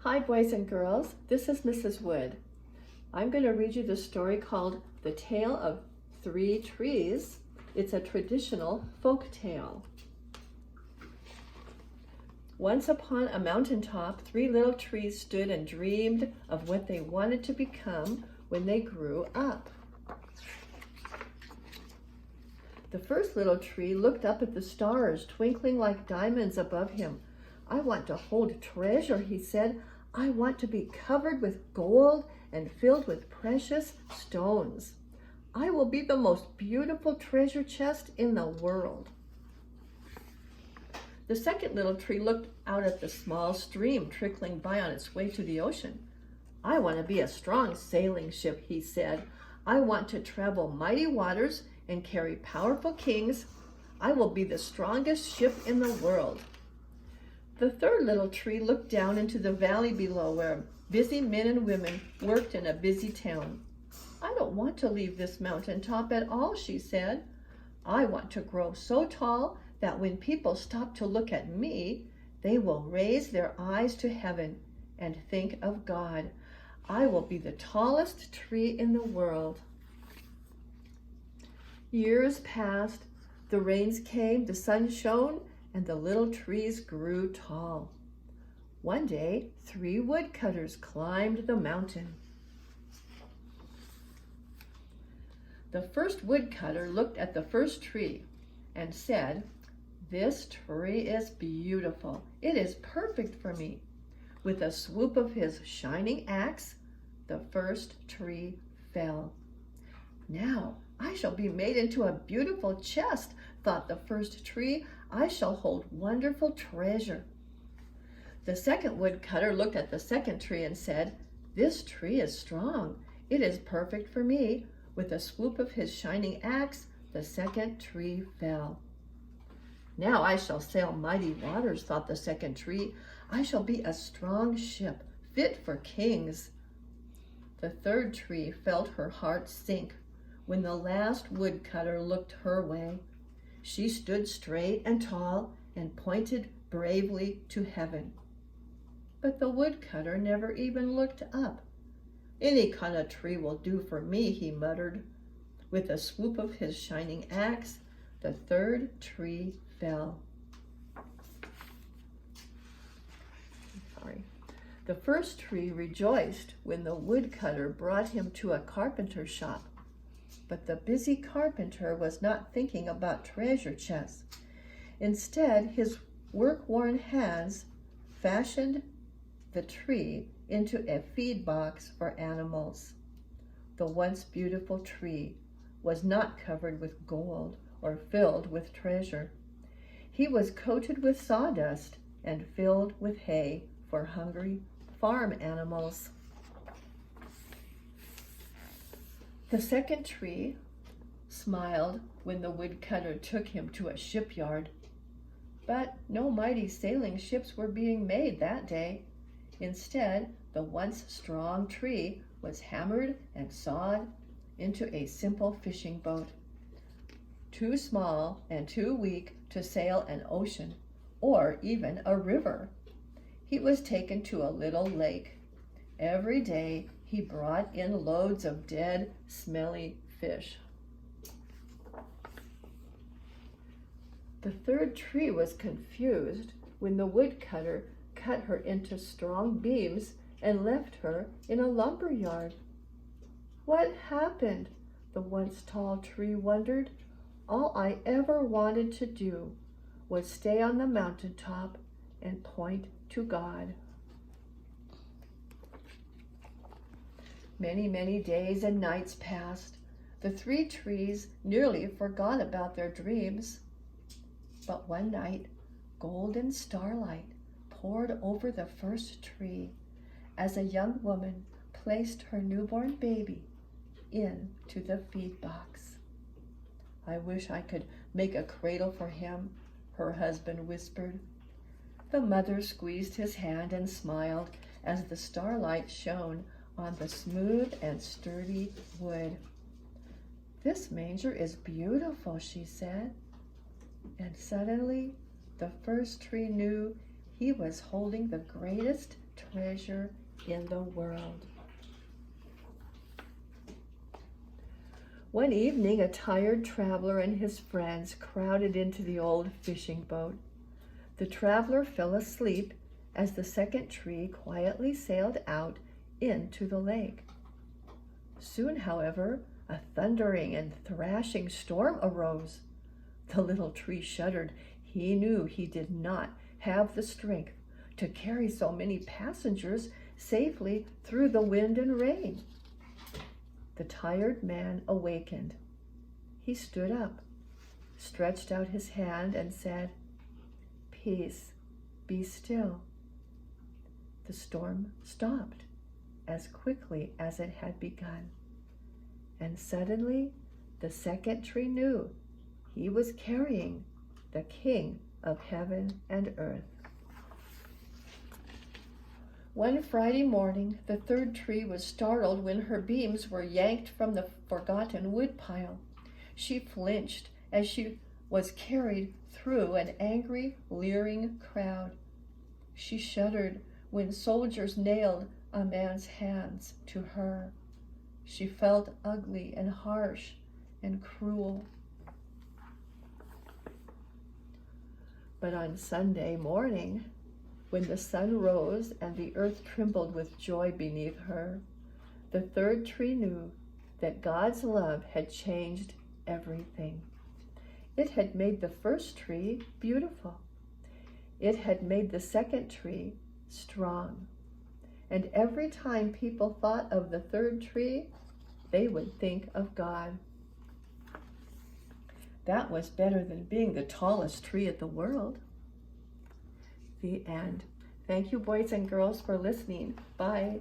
Hi, boys and girls. This is Mrs. Wood. I'm going to read you the story called The Tale of Three Trees. It's a traditional folk tale. Once upon a mountaintop, three little trees stood and dreamed of what they wanted to become when they grew up. The first little tree looked up at the stars, twinkling like diamonds above him. "I want to hold treasure," he said. "I want to be covered with gold and filled with precious stones. I will be the most beautiful treasure chest in the world." The second little tree looked out at the small stream trickling by on its way to the ocean. "I want to be a strong sailing ship," he said. "I want to travel mighty waters and carry powerful kings. I will be the strongest ship in the world." The third little tree looked down into the valley below where busy men and women worked in a busy town. "I don't want to leave this mountaintop at all," she said. "I want to grow so tall that when people stop to look at me, they will raise their eyes to heaven and think of God. I will be the tallest tree in the world." Years passed, the rains came, the sun shone, and the little trees grew tall. One day, three woodcutters climbed the mountain. The first woodcutter looked at the first tree and said, "This tree is beautiful. It is perfect for me." With a swoop of his shining axe, the first tree fell. "Now I shall be made into a beautiful chest," thought the first tree. "I shall hold wonderful treasure." The second woodcutter looked at the second tree and said, "This tree is strong. It is perfect for me." With a swoop of his shining axe, the second tree fell. "Now I shall sail mighty waters," thought the second tree. "I shall be a strong ship, fit for kings." The third tree felt her heart sink when the last woodcutter looked her way. She stood straight and tall and pointed bravely to heaven. But the woodcutter never even looked up. "Any kind of tree will do for me," he muttered. With a swoop of his shining axe, the third tree fell. The first tree rejoiced when the woodcutter brought him to a carpenter's shop. But the busy carpenter was not thinking about treasure chests. Instead, his work-worn hands fashioned the tree into a feed box for animals. The once beautiful tree was not covered with gold or filled with treasure. He was coated with sawdust and filled with hay for hungry farm animals. The second tree smiled when the woodcutter took him to a shipyard. But no mighty sailing ships were being made that day. Instead, the once strong tree was hammered and sawed into a simple fishing boat, too small and too weak to sail an ocean or even a river. He was taken to a little lake. Every day, he brought in loads of dead, smelly fish. The third tree was confused when the woodcutter cut her into strong beams and left her in a lumber yard. What happened? The once tall tree wondered. All I ever wanted to do was stay on the mountaintop and point to God. Many, many days and nights passed. The three trees nearly forgot about their dreams. But one night, golden starlight poured over the first tree as a young woman placed her newborn baby into the feed box. "I wish I could make a cradle for him," her husband whispered. The mother squeezed his hand and smiled as the starlight shone on the smooth and sturdy wood. "This manger is beautiful," she said. And suddenly, the first tree knew he was holding the greatest treasure in the world. One evening, a tired traveler and his friends crowded into the old fishing boat. The traveler fell asleep as the second tree quietly sailed out into the lake. Soon, however, a thundering and thrashing storm arose. The little tree shuddered. He knew he did not have the strength to carry so many passengers safely through the wind and rain. The tired man awakened. He stood up, stretched out his hand, and said, "Peace, be still." The storm stopped as quickly as it had begun, and suddenly the second tree knew he was carrying the King of heaven and earth. One Friday morning, the third tree was startled when her beams were yanked from the forgotten woodpile. She flinched as she was carried through an angry, leering crowd. She shuddered when soldiers nailed a man's hands to her. She felt ugly and harsh and cruel. But on Sunday morning, when the sun rose and the earth trembled with joy beneath her, the third tree knew that God's love had changed everything. It had made the first tree beautiful. It had made the second tree strong. And every time people thought of the third tree, they would think of God. That was better than being the tallest tree in the world. The end. Thank you, boys and girls, for listening. Bye.